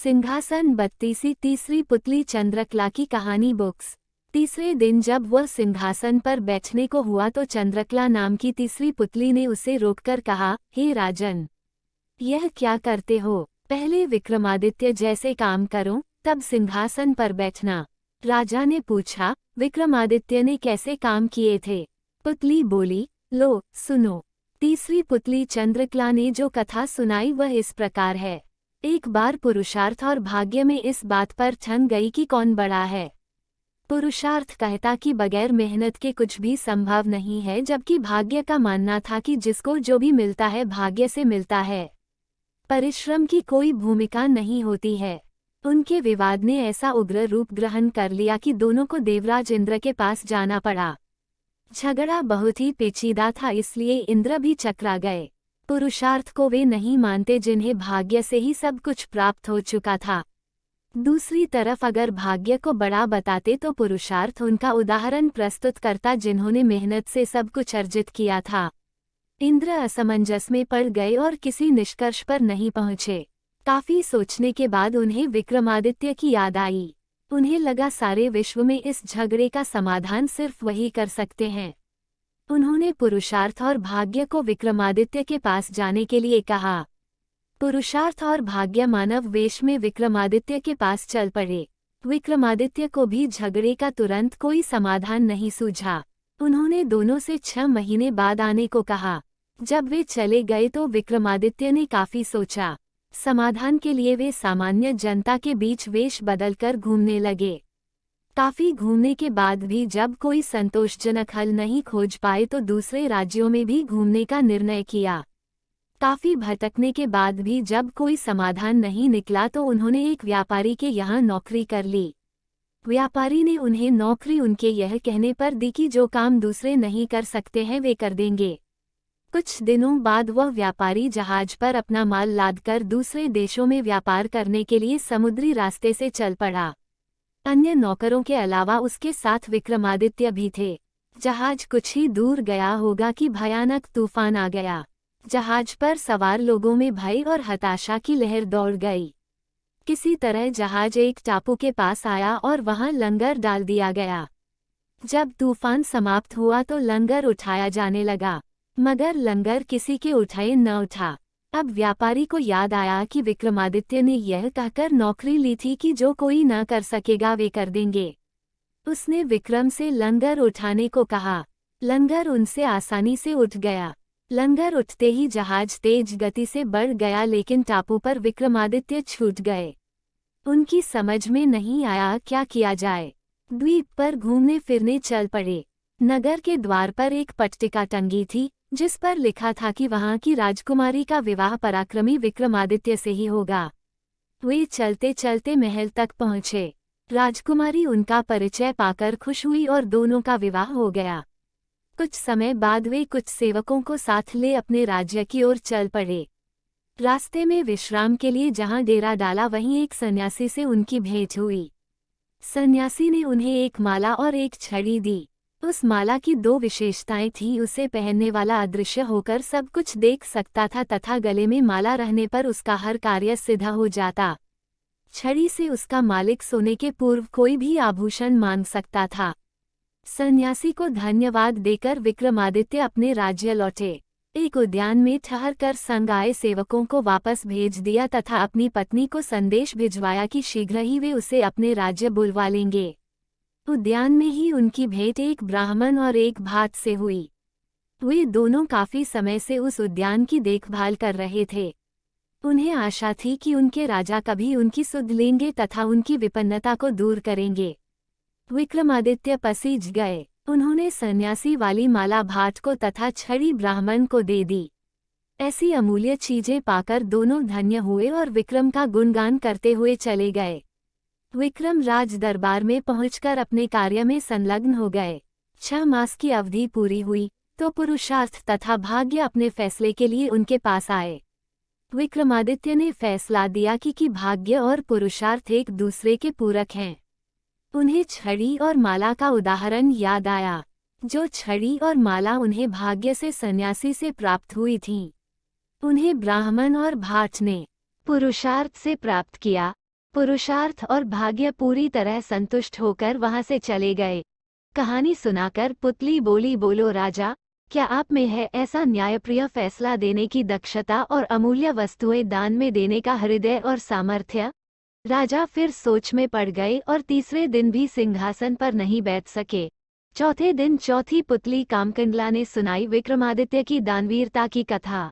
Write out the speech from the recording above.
सिंहासन 32 तीसरी पुतली चंद्रकला की कहानी बुक्स। तीसरे दिन जब वह सिंहासन पर बैठने को हुआ तो चंद्रकला नाम की तीसरी पुतली ने उसे रोककर कहा, हे राजन, यह क्या करते हो? पहले विक्रमादित्य जैसे काम करो, तब सिंहासन पर बैठना। राजा ने पूछा, विक्रमादित्य ने कैसे काम किए थे? पुतली बोली, लो सुनो। तीसरी पुतली चंद्रकला ने जो कथा सुनाई वह इस प्रकार है। एक बार पुरुषार्थ और भाग्य में इस बात पर ठन गई कि कौन बड़ा है। पुरुषार्थ कहता कि बगैर मेहनत के कुछ भी संभव नहीं है, जबकि भाग्य का मानना था कि जिसको जो भी मिलता है भाग्य से मिलता है, परिश्रम की कोई भूमिका नहीं होती है। उनके विवाद ने ऐसा उग्र रूप ग्रहण कर लिया कि दोनों को देवराज इंद्र के पास जाना पड़ा। झगड़ा बहुत ही पेचीदा था, इसलिए इंद्र भी चकरा गए। पुरुषार्थ को वे नहीं मानते जिन्हें भाग्य से ही सब कुछ प्राप्त हो चुका था। दूसरी तरफ अगर भाग्य को बड़ा बताते तो पुरुषार्थ उनका उदाहरण प्रस्तुत करता जिन्होंने मेहनत से सब कुछ अर्जित किया था। इंद्र असमंजस में पड़ गए और किसी निष्कर्ष पर नहीं पहुंचे। काफी सोचने के बाद उन्हें विक्रमादित्य की याद आई। उन्हें लगा सारे विश्व में इस झगड़े का समाधान सिर्फ वही कर सकते हैं। उन्होंने पुरुषार्थ और भाग्य को विक्रमादित्य के पास जाने के लिए कहा। पुरुषार्थ और भाग्य मानव वेश में विक्रमादित्य के पास चल पड़े। विक्रमादित्य को भी झगड़े का तुरंत कोई समाधान नहीं सूझा। उन्होंने दोनों से 6 महीने बाद आने को कहा। जब वे चले गए तो विक्रमादित्य ने काफी सोचा। समाधान के लिए वे सामान्य जनता के बीच वेश बदलकर घूमने लगे। काफी घूमने के बाद भी जब कोई संतोषजनक हल नहीं खोज पाए तो दूसरे राज्यों में भी घूमने का निर्णय किया। काफी भटकने के बाद भी जब कोई समाधान नहीं निकला तो उन्होंने एक व्यापारी के यहाँ नौकरी कर ली। व्यापारी ने उन्हें नौकरी उनके यह कहने पर दी कि जो काम दूसरे नहीं कर सकते हैं वे कर देंगे। कुछ दिनों बाद वह व्यापारी जहाज पर अपना माल लादकर दूसरे देशों में व्यापार करने के लिए समुद्री रास्ते से चल पड़ा। अन्य नौकरों के अलावा उसके साथ विक्रमादित्य भी थे। जहाज कुछ ही दूर गया होगा कि भयानक तूफान आ गया। जहाज पर सवार लोगों में भय और हताशा की लहर दौड़ गई। किसी तरह जहाज एक टापू के पास आया और वहां लंगर डाल दिया गया। जब तूफान समाप्त हुआ तो लंगर उठाया जाने लगा, मगर लंगर किसी के उठाए न उठा। अब व्यापारी को याद आया कि विक्रमादित्य ने यह कहकर नौकरी ली थी कि जो कोई न कर सकेगा वे कर देंगे। उसने विक्रम से लंगर उठाने को कहा। लंगर उनसे आसानी से उठ गया। लंगर उठते ही जहाज तेज गति से बढ़ गया, लेकिन टापू पर विक्रमादित्य छूट गए। उनकी समझ में नहीं आया क्या किया जाए। द्वीप पर घूमने फिरने चल पड़े। नगर के द्वार पर एक पट्टिका टंगी थी जिस पर लिखा था कि वहां की राजकुमारी का विवाह पराक्रमी विक्रमादित्य से ही होगा। वे चलते चलते महल तक पहुंचे। राजकुमारी उनका परिचय पाकर खुश हुई और दोनों का विवाह हो गया। कुछ समय बाद वे कुछ सेवकों को साथ ले अपने राज्य की ओर चल पड़े। रास्ते में विश्राम के लिए जहां डेरा डाला वहीं एक सन्यासी से उनकी भेंट हुई। सन्यासी ने उन्हें एक माला और एक छड़ी दी। उस माला की 2 विशेषताएं थीं। उसे पहनने वाला अदृश्य होकर सब कुछ देख सकता था तथा गले में माला रहने पर उसका हर कार्य सिद्ध हो जाता। छड़ी से उसका मालिक सोने के पूर्व कोई भी आभूषण मांग सकता था। सन्यासी को धन्यवाद देकर विक्रमादित्य अपने राज्य लौटे। एक उद्यान में ठहरकर संग आए सेवकों को वापस भेज दिया तथा अपनी पत्नी को संदेश भिजवाया कि शीघ्र ही वे उसे अपने राज्य बुलवा लेंगे। उद्यान में ही उनकी भेंट एक ब्राह्मण और एक भाट से हुई। वे दोनों काफी समय से उस उद्यान की देखभाल कर रहे थे। उन्हें आशा थी कि उनके राजा कभी उनकी सुध लेंगे तथा उनकी विपन्नता को दूर करेंगे। विक्रमादित्य पसीज गए। उन्होंने सन्यासी वाली माला भाट को तथा छड़ी ब्राह्मण को दे दी। ऐसी अमूल्य चीजें पाकर दोनों धन्य हुए और विक्रम का गुणगान करते हुए चले गए। विक्रम राज दरबार में पहुंचकर अपने कार्य में संलग्न हो गए। 6 मास की अवधि पूरी हुई तो पुरुषार्थ तथा भाग्य अपने फैसले के लिए उनके पास आए। विक्रमादित्य ने फैसला दिया कि भाग्य और पुरुषार्थ एक दूसरे के पूरक हैं। उन्हें छड़ी और माला का उदाहरण याद आया। जो छड़ी और माला उन्हें भाग्य से सन्यासी से प्राप्त हुई थीं, उन्हें ब्राह्मण और भाट ने पुरुषार्थ से प्राप्त किया। पुरुषार्थ और भाग्य पूरी तरह संतुष्ट होकर वहां से चले गए। कहानी सुनाकर पुतली बोली, बोलो राजा, क्या आप में है ऐसा न्यायप्रिय फैसला देने की दक्षता और अमूल्य वस्तुएं दान में देने का हृदय और सामर्थ्य। राजा फिर सोच में पड़ गए और तीसरे दिन भी सिंहासन पर नहीं बैठ सके। चौथे दिन चौथी पुतली कामकंडला ने सुनाई विक्रमादित्य की दानवीरता की कथा।